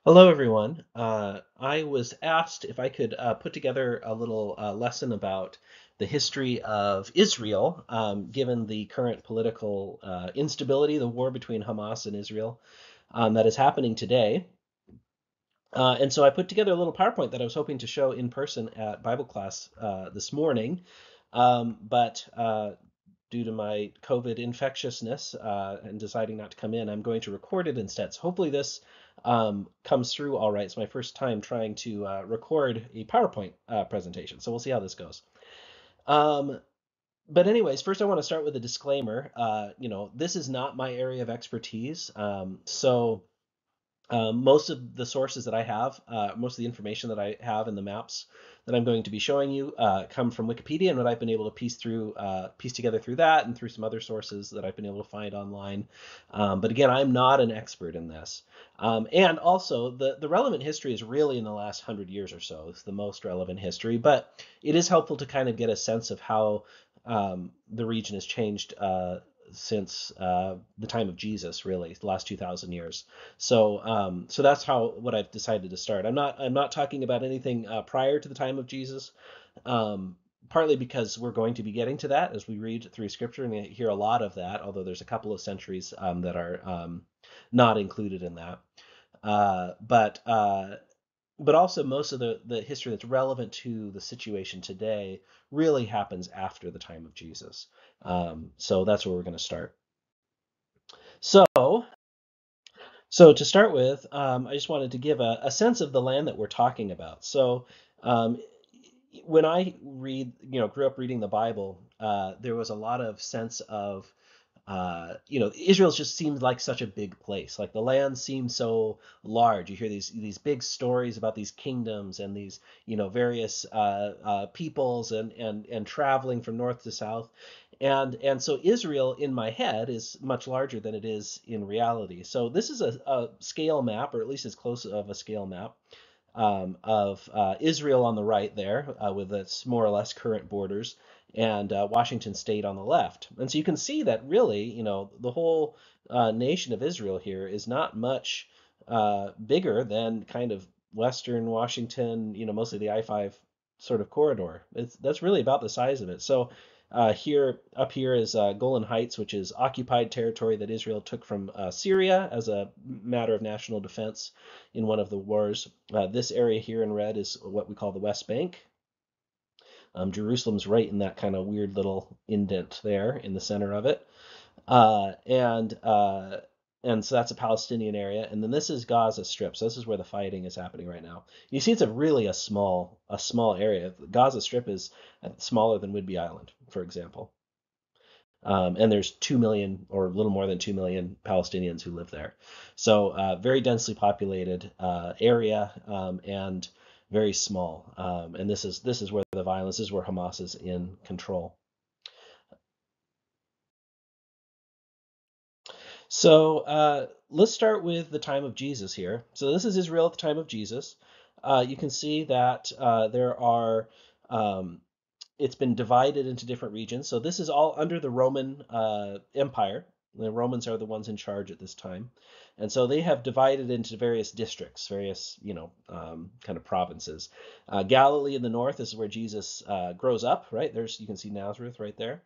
Hello, everyone. I was asked if I could put together a little lesson about the history of Israel, given the current political instability, the war between Hamas and Israel that is happening today. And so I put together a little PowerPoint that I was hoping to show in person at Bible class this morning. But due to my COVID infectiousness and deciding not to come in, I'm going to record it instead. So hopefully this comes through all right. It's my first time trying to record a PowerPoint presentation. So we'll see how this goes. Um, but anyways, first I want to start with a disclaimer. This is not my area of expertise. Most of the sources that I have, most of the information that I have in the maps that I'm going to be showing you come from Wikipedia and what I've been able to piece together through that and through some other sources that I've been able to find online. But again, I'm not an expert in this. And also, the relevant history is really in the last 100 years or so. It's the most relevant history, but it is helpful to kind of get a sense of how the region has changed since the time of Jesus, really, the last 2,000 years. So that's what I've decided to start. I'm not talking about anything prior to the time of Jesus, partly because we're going to be getting to that as we read through Scripture and hear a lot of that. Although there's a couple of centuries that are not included in that. Uh, but uh, but also most of the history that's relevant to the situation today really happens after the time of Jesus. So that's where we're going to start. So So to start with, I just wanted to give a sense of the land that we're talking about. So um, when I grew up reading the Bible, there was a lot of sense of, Israel just seemed like such a big place. Like the land seemed so large. You hear these big stories about these kingdoms and these, various peoples and traveling from north to south. And so Israel in my head is much larger than it is in reality. So this is a scale map, or at least as close of a scale map of Israel on the right there, with its more or less current borders, and Washington State on the left. And so you can see that really, the whole nation of Israel here is not much bigger than kind of Western Washington, mostly the I-5 sort of corridor. That's really about the size of it. So up here is Golan Heights, which is occupied territory that Israel took from Syria as a matter of national defense in one of the wars. This area here in red is what we call the West Bank. Jerusalem's right in that kind of weird little indent there in the center of it. Uh, and uh, and so that's a Palestinian area, and then this is Gaza Strip. So this is where the fighting is happening right now. You see, it's really a small area. Gaza Strip is smaller than Whidbey Island, for example. And there's 2 million or a little more than 2 million Palestinians who live there. So very densely populated area and very small. And this is where the violence this is where Hamas is in control. So let's start with the time of Jesus here. So this is Israel at the time of Jesus. You can see that there are um, it's been divided into different regions. So this is all under the Roman Empire. The Romans are the ones in charge at this time, and so they have divided into various districts, various kind of provinces. Galilee in the north is where Jesus grows up. Right there's you can see Nazareth right there.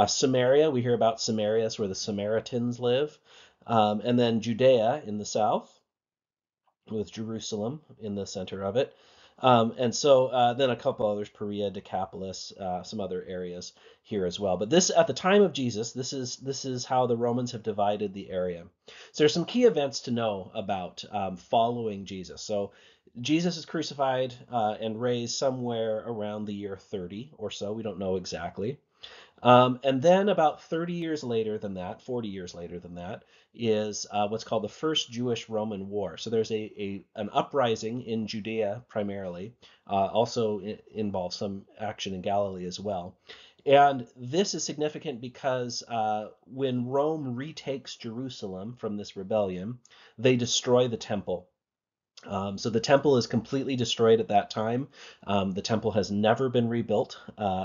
Samaria, we hear about Samaria, that's where the Samaritans live, and then Judea in the south, with Jerusalem in the center of it. And so then a couple others, Perea, Decapolis, some other areas here as well. But this, at the time of Jesus, this is how the Romans have divided the area. So there's some key events to know about following Jesus. So Jesus is crucified and raised somewhere around the year 30 or so. We don't know exactly. And then about 30 years later than that, 40 years later than that, is what's called the First Jewish-Roman War. So there's an uprising in Judea primarily, also involves some action in Galilee as well. And this is significant because when Rome retakes Jerusalem from this rebellion, they destroy the temple. So the temple is completely destroyed at that time. The temple has never been rebuilt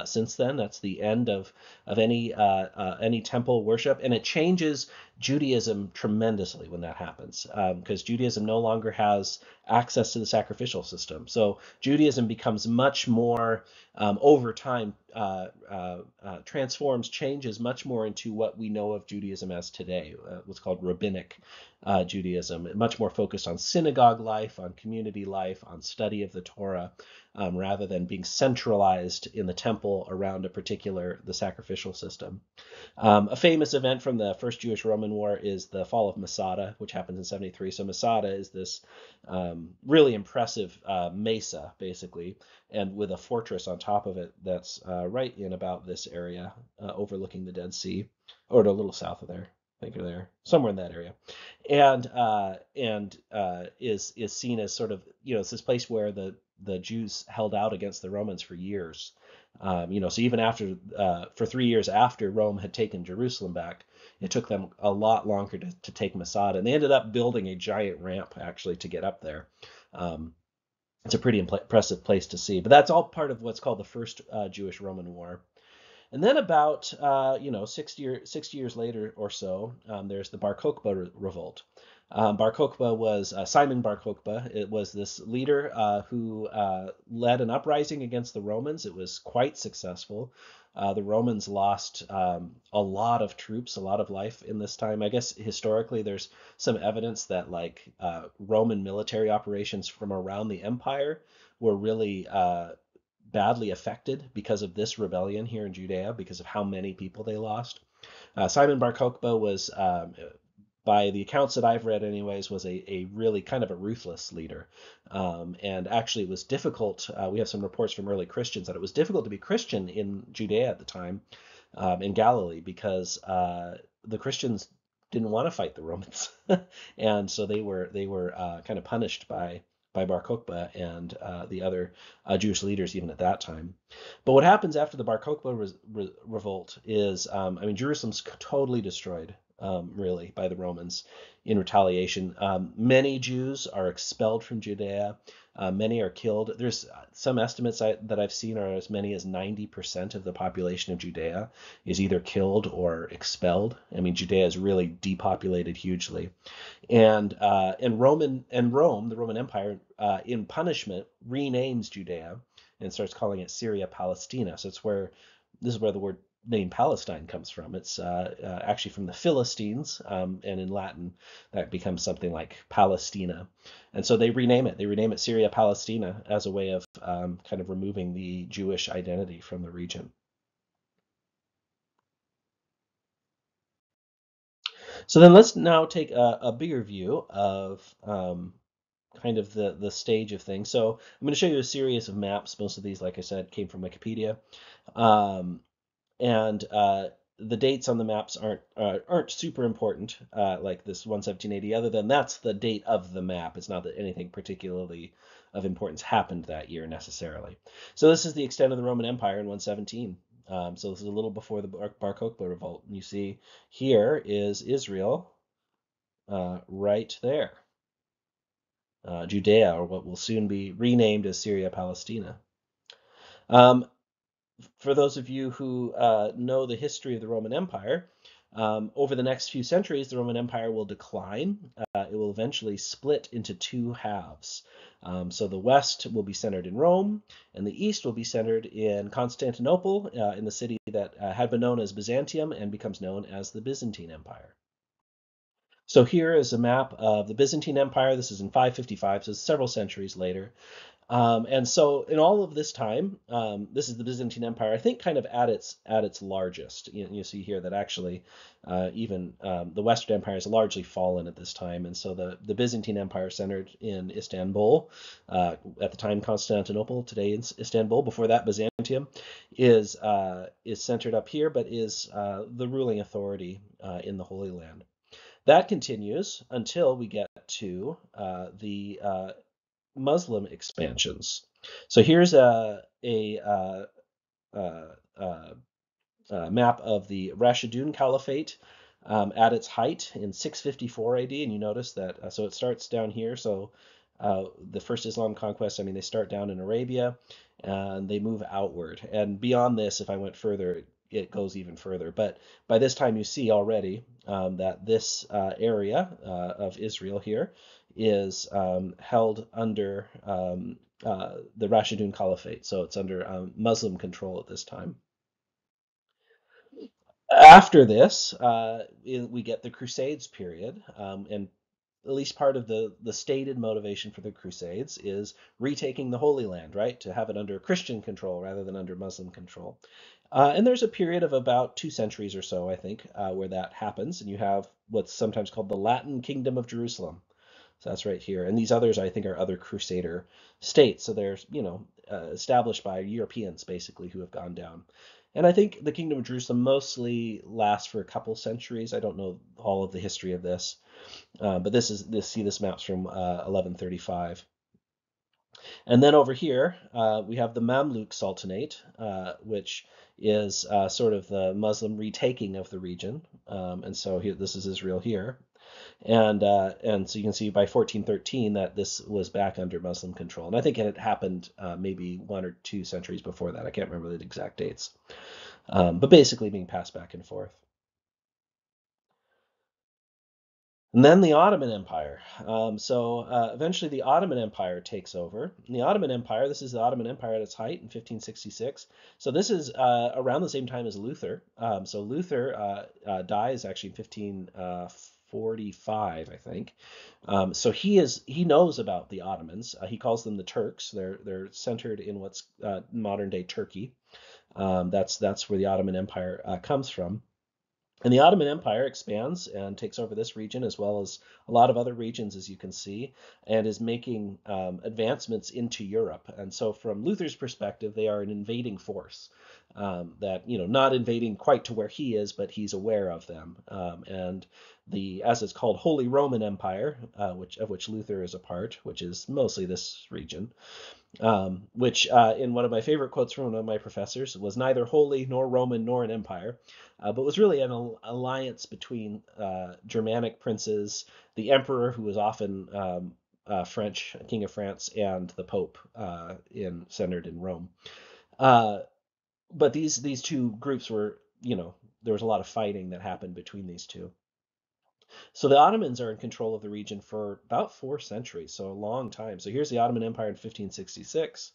since then. That's the end of any temple worship, and it changes Judaism tremendously when that happens, because Judaism no longer has access to the sacrificial system. So Judaism becomes much more over time, transforms, changes much more into what we know of Judaism as today, what's called rabbinic Judaism, much more focused on synagogue life, on community life, on study of the Torah, rather than being centralized in the temple around the sacrificial system. A famous event from the First Jewish-Roman War is the fall of Masada, which happens in 73. So Masada is this really impressive mesa, basically, and with a fortress on top of it that's right in about this area, overlooking the Dead Sea, or a little south of there. I think, or there, somewhere in that area, and is seen as sort of, it's this place where the Jews held out against the Romans for years. So even after for 3 years after Rome had taken Jerusalem back, it took them a lot longer to take Masada, and they ended up building a giant ramp actually to get up there. It's a pretty impressive place to see, but that's all part of what's called the First Jewish-Roman War. And then about 60 years later or so, there's the Bar Kokhba revolt. Bar Kokhba was Simon Bar Kokhba. It was this leader who led an uprising against the Romans. It was quite successful. The Romans lost a lot of troops, a lot of life in this time. I guess historically there's some evidence that Roman military operations from around the empire were really badly affected because of this rebellion here in Judea, because of how many people they lost. Simon Bar Kokhba was, by the accounts that I've read anyways, was a really kind of a ruthless leader. And actually it was difficult. We have some reports from early Christians that it was difficult to be Christian in Judea at the time, in Galilee, because the Christians didn't want to fight the Romans. And so they were kind of punished by Bar Kokhba and the other Jewish leaders even at that time. But what happens after the Bar Kokhba revolt is, Jerusalem's totally destroyed, really, by the Romans in retaliation. Many Jews are expelled from Judea. Many are killed. There's some estimates that I've seen are as many as 90% of the population of Judea is either killed or expelled. Judea is really depopulated hugely, and Rome, the Roman Empire, in punishment, renames Judea and starts calling it Syria Palestina. So this is where the word name Palestine comes from. It's actually from the Philistines, and in Latin that becomes something like Palestina. And so they rename it Syria Palestina as a way of kind of removing the Jewish identity from the region. So then let's now take a bigger view of kind of the stage of things. So I'm going to show you a series of maps. Most of these, like I said, came from Wikipedia. And the dates on the maps aren't super important, like this 11780, other than that's the date of the map. It's not that anything particularly of importance happened that year necessarily. So this is the extent of the Roman Empire in 117. So this is a little before the Bar Kokhba revolt. And you see here is Israel right there. Judea, or what will soon be renamed as Syria Palestina. For those of you who know the history of the Roman Empire, over the next few centuries, the Roman Empire will decline. It will eventually split into two halves. So the west will be centered in Rome, and the east will be centered in Constantinople, in the city that had been known as Byzantium and becomes known as the Byzantine Empire. So here is a map of the Byzantine Empire. This is in 555, so several centuries later. And so in all of this time, this is the Byzantine Empire, I think, kind of at its largest. You see here that actually even the Western Empire has largely fallen at this time, and so the Byzantine Empire centered in Istanbul, at the time Constantinople, today Istanbul. Before that, Byzantium is centered up here, but is the ruling authority in the Holy Land. That continues until we get to the Muslim expansions. So here's a map of the Rashidun Caliphate at its height in 654 AD, and you notice that so it starts down here. So the first Islam conquest, I mean, they start down in Arabia and they move outward. And beyond this, if I went further, it goes even further. But by this time, you see already that this area of Israel here is held under the Rashidun Caliphate. So it's under Muslim control at this time. After this, we get the Crusades period, and at least part of the stated motivation for the Crusades is retaking the Holy Land, right? To have it under Christian control rather than under Muslim control. And there's a period of about 2 centuries or so, I think, where that happens, and you have what's sometimes called the Latin Kingdom of Jerusalem. So that's right here. And these others, I think, are other Crusader states. So they're, established by Europeans, basically, who have gone down. And I think the Kingdom of Jerusalem mostly lasts for a couple centuries. I don't know all of the history of this, but this map's from 1135. And then over here, we have the Mamluk Sultanate, which is sort of the Muslim retaking of the region. And so here, this is Israel here. And so you can see by 1413 that this was back under Muslim control. And I think it had happened maybe 1 or 2 centuries before that. I can't remember the exact dates. But basically being passed back and forth. And then the Ottoman Empire. Eventually the Ottoman Empire takes over. And the Ottoman Empire, this is the Ottoman Empire at its height in 1566. So this is around the same time as Luther. So Luther dies actually in 1545, I think. So he knows about the Ottomans. He calls them the Turks. They're centered in what's modern day Turkey. That's where the Ottoman Empire comes from. And the Ottoman Empire expands and takes over this region as well as a lot of other regions, as you can see, and is making advancements into Europe. And so, from Luther's perspective, they are an invading force that, not invading quite to where he is, but he's aware of them. And as it's called, Holy Roman Empire, of which Luther is a part, which is mostly this region, which in one of my favorite quotes from one of my professors was neither holy nor Roman nor an empire, but was really an alliance between Germanic princes, the emperor, who was often French, King of France, and the Pope centered in Rome. But these two groups were, there was a lot of fighting that happened between these two. So the Ottomans are in control of the region for about 4 centuries, so a long time. So here's the Ottoman Empire in 1566.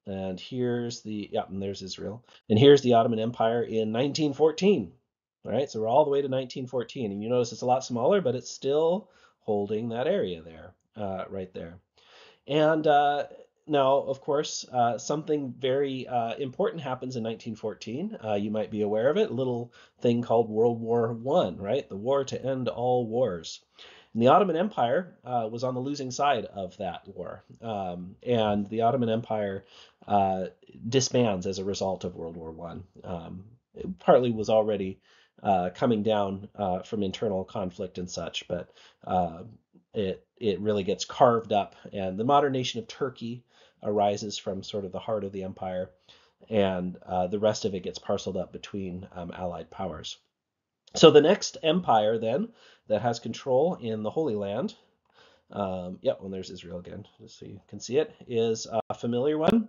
And and there's Israel. And here's the Ottoman Empire in 1914. All right, so we're all the way to 1914. And you notice it's a lot smaller, but it's still holding that area there, right there. And now, of course, something very important happens in 1914. You might be aware of it, a little thing called World War I, right? The war to end all wars. And the Ottoman Empire was on the losing side of that war. And the Ottoman Empire disbands as a result of World War I. It partly was already coming down from internal conflict and such, but it really gets carved up. And the modern nation of Turkey arises from sort of the heart of the empire, and the rest of it gets parceled up between allied powers. So the next empire then that has control in the Holy Land, there's Israel again, just so you can see it, is a familiar one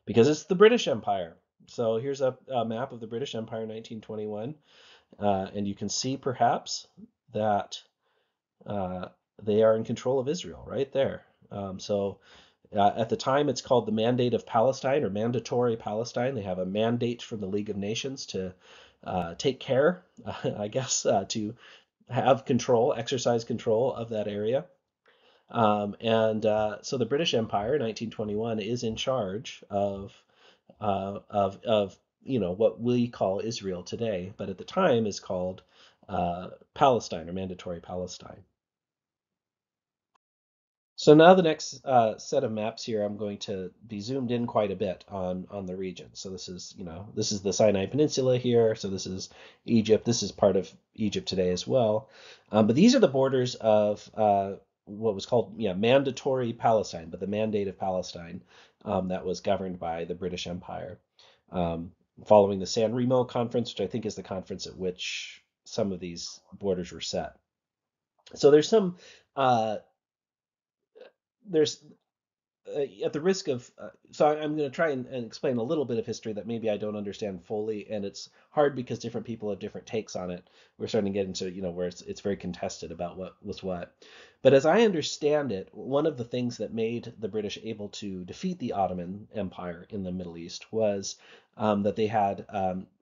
because it's the British Empire. So here's a map of the British Empire in 1921, and you can see perhaps that they are in control of Israel right there. At the time, it's called the Mandate of Palestine or Mandatory Palestine. They have a mandate from the League of Nations to take care, I guess, to have control, exercise control of that area. So the British Empire in 1921 is in charge of what we call Israel today, but at the time is called Palestine or Mandatory Palestine. So now the next set of maps here, I'm going to be zoomed in quite a bit on the region. So this is the Sinai Peninsula here. So this is Egypt. This is part of Egypt today as well. But these are the borders of what was called Mandatory Palestine, but the Mandate of Palestine that was governed by the British Empire, following the San Remo Conference, which I think is the conference at which some of these borders were set. So there's some there's at the risk of so I'm going to try and explain a little bit of history that maybe I don't understand fully, and it's hard because different people have different takes on it. We're starting to get into where it's very contested about what was what. But as I understand it, one of the things that made the British able to defeat the Ottoman Empire in the Middle East was that they had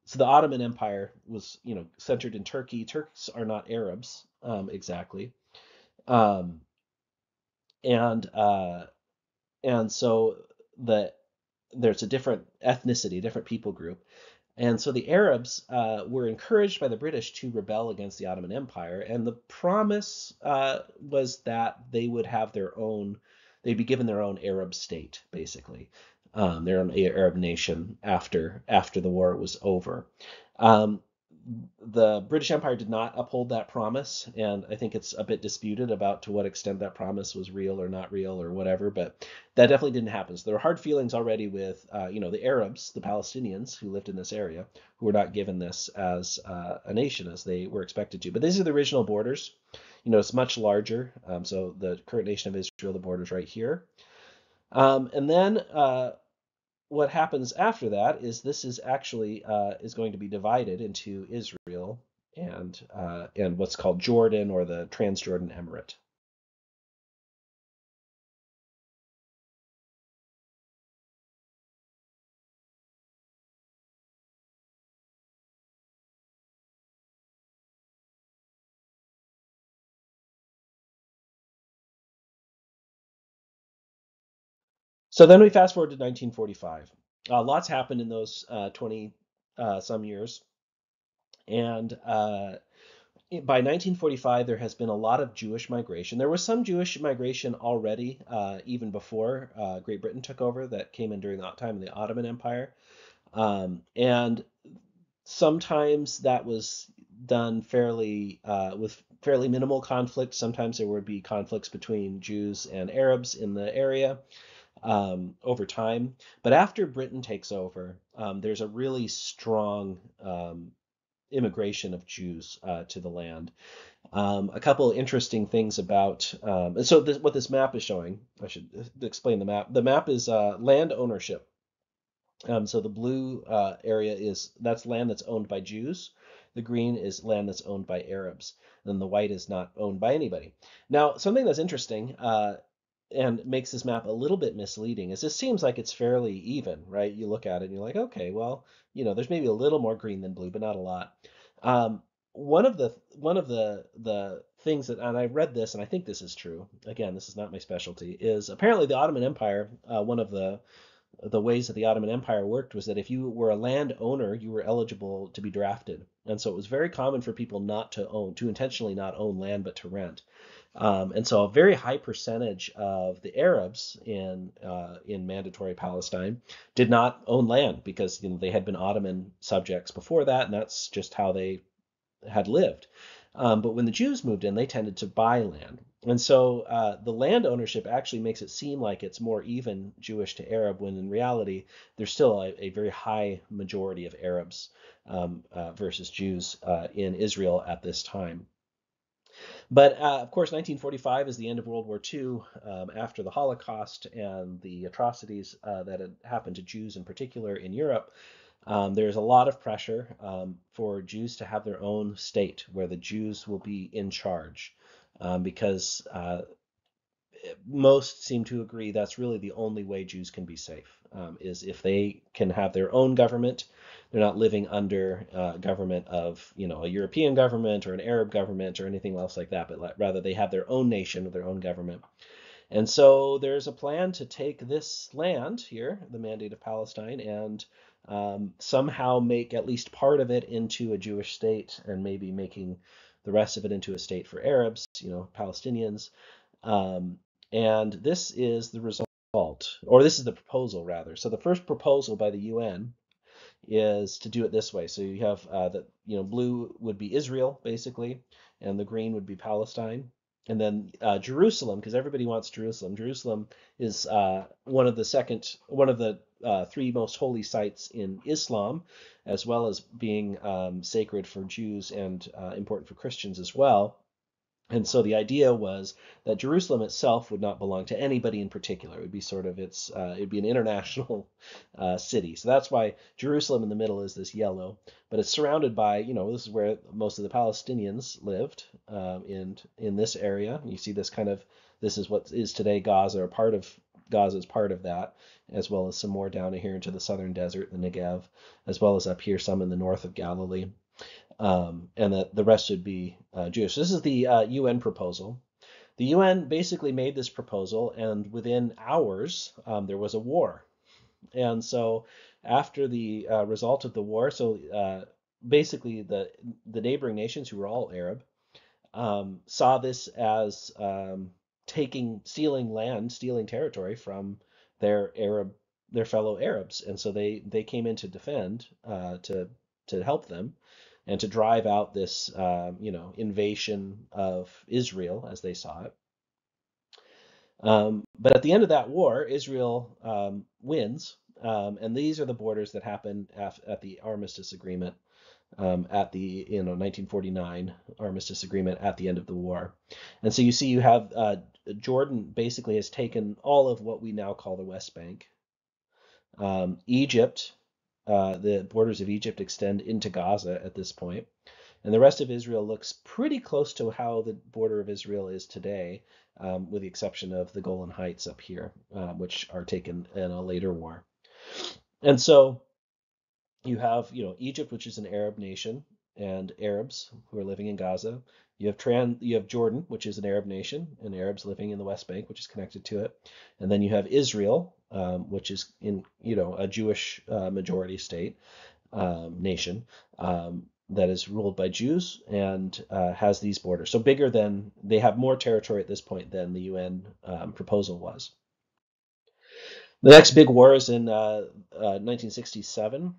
so the Ottoman Empire was centered in Turkey. Turks are not Arabs exactly, um, and uh, and so the there's a different ethnicity, different people group. And so the Arabs were encouraged by the British to rebel against the Ottoman Empire, and the promise was that they would have their own, they'd be given their own Arab state, basically, their own Arab nation after the war was over. Um, the British Empire did not uphold that promise, and I think it's a bit disputed about to what extent that promise was real or not real or whatever, but that definitely didn't happen. So there were hard feelings already with, the Arabs, the Palestinians who lived in this area, who were not given this as a nation as they were expected to. But these are the original borders. It's much larger. So the current nation of Israel, the border's right here. And then what happens after that is this is actually is going to be divided into Israel and what's called Jordan or the Transjordan Emirate. So then we fast forward to 1945. Lots happened in those 20 some years, and by 1945 there has been a lot of Jewish migration. There was some Jewish migration already, even before Great Britain took over, that came in during that time in the Ottoman Empire, and sometimes that was done fairly with fairly minimal conflict. Sometimes there would be conflicts between Jews and Arabs in the area over time. But after Britain takes over, there's a really strong immigration of Jews to the land. A couple of interesting things about so what this map is showing. I should explain the map. The map is land ownership. So the blue area that's land that's owned by Jews. The green is land that's owned by Arabs. And the white is not owned by anybody. Now, something that's interesting and makes this map a little bit misleading is it seems like it's fairly even, right? You look at it and you're like, okay, well, there's maybe a little more green than blue, but not a lot. Um, one of the things that, and I read this, and I think this is true. Again, this is not my specialty. Is apparently the Ottoman Empire. One of the ways that the Ottoman Empire worked was that if you were a land owner, you were eligible to be drafted, and so it was very common for people not to own, to intentionally not own land, but to rent. And so a very high percentage of the Arabs in mandatory Palestine did not own land because they had been Ottoman subjects before that, and that's just how they had lived. But when the Jews moved in, they tended to buy land. And so the land ownership actually makes it seem like it's more even Jewish to Arab, when in reality, there's still a very high majority of Arabs versus Jews in Israel at this time. But of course, 1945 is the end of World War II, after the Holocaust and the atrocities that had happened to Jews in particular in Europe. There's a lot of pressure for Jews to have their own state where the Jews will be in charge, because most seem to agree that's really the only way Jews can be safe, is if they can have their own government. They're not living under government of, a European government or an Arab government or anything else like that, but rather they have their own nation with their own government. And so there's a plan to take this land here, the Mandate of Palestine, and somehow make at least part of it into a Jewish state, and maybe making the rest of it into a state for Arabs, Palestinians. Um, and this is the result, or this is the proposal rather. So the first proposal by the UN is to do it this way. So you have blue would be Israel basically, and the green would be Palestine, and then Jerusalem, because everybody wants Jerusalem. Jerusalem is one of the three most holy sites in Islam, as well as being sacred for Jews and important for Christians as well. And so the idea was that Jerusalem itself would not belong to anybody in particular. It would be sort of it'd be an international city. So that's why Jerusalem in the middle is this yellow, but it's surrounded by, this is where most of the Palestinians lived, in this area. You see this is what is today Gaza, or part of Gaza is part of that, as well as some more down here into the southern desert, the Negev, as well as up here some in the north of Galilee, and that the rest would be Jewish. This is the UN proposal. The UN basically made this proposal, and within hours there was a war. And so after the result of the war, basically the neighboring nations, who were all Arab, saw this as stealing territory from their fellow Arabs, and so they came in to defend, to help them, and to drive out this invasion of Israel as they saw it. But at the end of that war, Israel wins, and these are the borders that happen at the Armistice Agreement, at the 1949 Armistice Agreement at the end of the war. And so you see, you have Jordan basically has taken all of what we now call the West Bank. Egypt, the borders of Egypt extend into Gaza at this point. And the rest of Israel looks pretty close to how the border of Israel is today, with the exception of the Golan Heights up here, which are taken in a later war. And so you have, Egypt, which is an Arab nation, and Arabs who are living in Gaza. You have Jordan, which is an Arab nation, and Arabs living in the West Bank, which is connected to it. And then you have Israel, which is in, a Jewish majority state, nation, that is ruled by Jews and has these borders. So they have more territory at this point than the UN proposal was. The next big war is in 1967.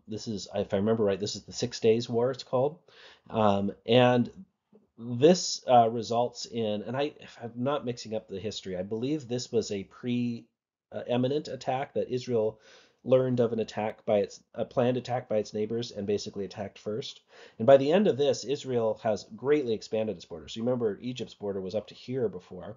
This is, if I remember right, this is the 6 Days War, it's called. And this results in, and if I'm not mixing up the history, I believe this was a pre-eminent attack that Israel learned of, a planned attack by its neighbors, and basically attacked first. And by the end of this, Israel has greatly expanded its border. So you remember Egypt's border was up to here before.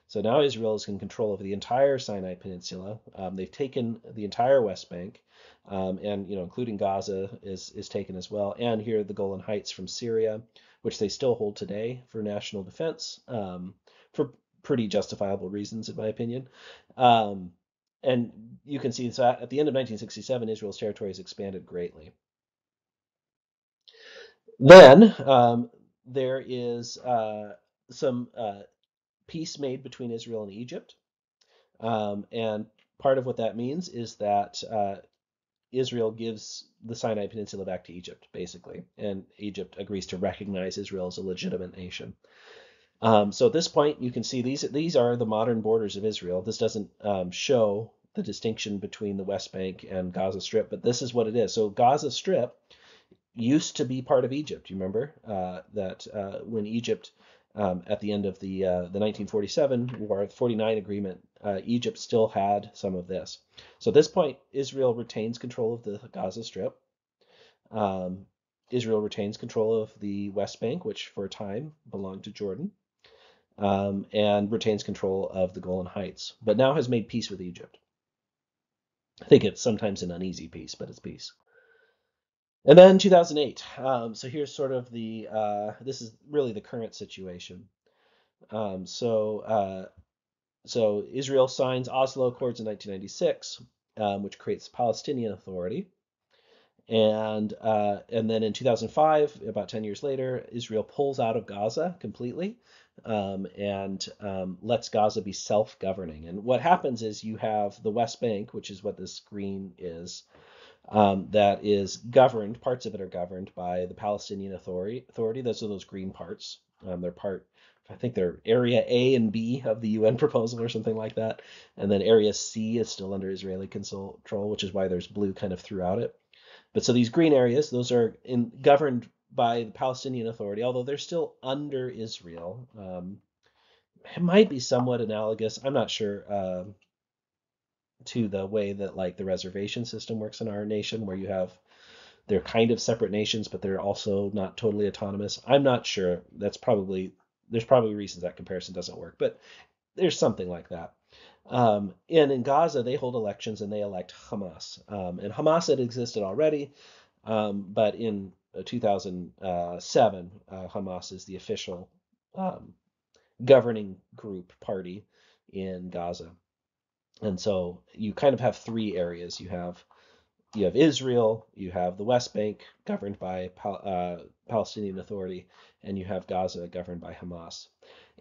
So now Israel is in control of the entire Sinai Peninsula. They've taken the entire West Bank, and including Gaza is taken as well. And here the Golan Heights from Syria, which they still hold today for national defense, for pretty justifiable reasons, in my opinion. And you can see, so at the end of 1967, Israel's territory has expanded greatly. Then there is some peace made between Israel and Egypt. And part of what that means is that Israel gives the Sinai Peninsula back to Egypt, basically, and Egypt agrees to recognize Israel as a legitimate nation. So at this point, you can see these are the modern borders of Israel. This doesn't show the distinction between the West Bank and Gaza Strip, but this is what it is. So Gaza Strip used to be part of Egypt. You remember that when Egypt, at the end of the 1947 war, the 49 agreement, Egypt still had some of this. So at this point, Israel retains control of the Gaza Strip. Israel retains control of the West Bank, which for a time belonged to Jordan, and retains control of the Golan Heights, but now has made peace with Egypt. I think it's sometimes an uneasy peace, but it's peace. And then 2008. So here's sort of this is really the current situation. So Israel signs Oslo Accords in 1996, which creates the Palestinian Authority. And then in 2005, about 10 years later, Israel pulls out of Gaza completely, and lets Gaza be self-governing. And what happens is you have the West Bank, which is what this green is, that is governed, parts of it are governed by the Palestinian Authority. Those are those green parts. I think they're Area A and B of the UN proposal or something like that. And then Area C is still under Israeli control, which is why there's blue kind of throughout it. But so these green areas, those are governed by the Palestinian Authority, although they're still under Israel. It might be somewhat analogous, I'm not sure, to the way that like the reservation system works in our nation, where you have they're kind of separate nations, but they're also not totally autonomous. I'm not sure. There's probably reasons that comparison doesn't work, but there's something like that. And in Gaza, they hold elections and they elect Hamas. And Hamas had existed already, but in 2007, Hamas is the official um, governing group party in Gaza. And so you kind of have three areas. You have Israel, you have the West Bank governed by Palestinian Authority, and you have Gaza governed by Hamas.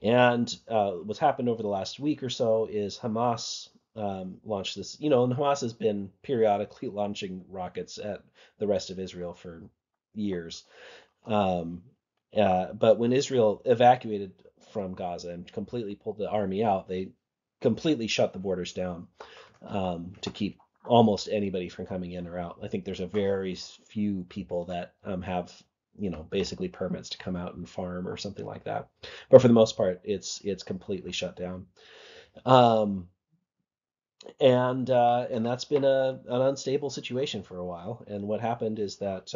And what's happened over the last week or so is Hamas launched this, and Hamas has been periodically launching rockets at the rest of Israel for years. Um, but when Israel evacuated from Gaza and completely pulled the army out, they completely shut the borders down to keep almost anybody from coming in or out. I think there's a very few people that have basically permits to come out and farm or something like that. But for the most part, it's completely shut down. Um, and that's been an unstable situation for a while. And what happened is that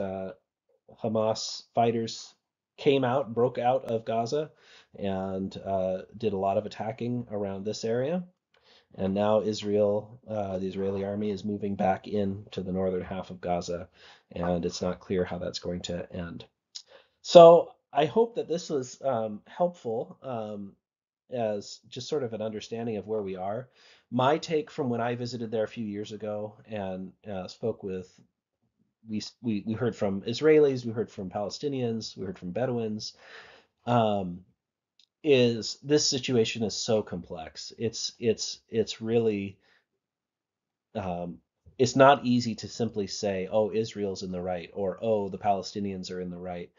Hamas fighters broke out of Gaza, and did a lot of attacking around this area. And now Israel, the Israeli army, is moving back into the northern half of Gaza, and it's not clear how that's going to end. So I hope that this was helpful as just sort of an understanding of where we are. My take from when I visited there a few years ago and spoke with, we heard from Israelis, we heard from Palestinians, we heard from Bedouins. Um, is this situation is so complex. It's really um, it's not easy to simply say, oh, Israel's in the right, or oh, the Palestinians are in the right.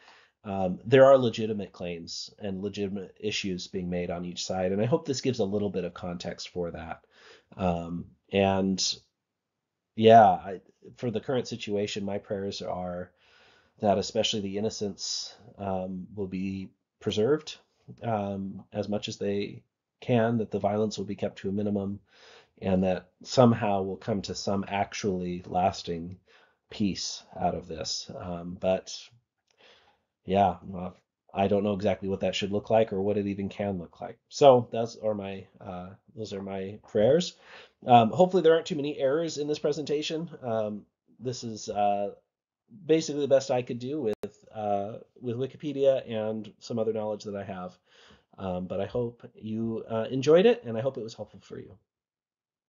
There are legitimate claims and legitimate issues being made on each side, and I hope this gives a little bit of context for that. And yeah, for the current situation, my prayers are that especially the innocents will be preserved as much as they can, that the violence will be kept to a minimum, and that somehow we'll come to some actually lasting peace out of this. But yeah, I don't know exactly what that should look like or what it even can look like. So those are my prayers. Hopefully there aren't too many errors in this presentation. This is basically the best I could do with Wikipedia and some other knowledge that I have. But I hope you enjoyed it, and I hope it was helpful for you.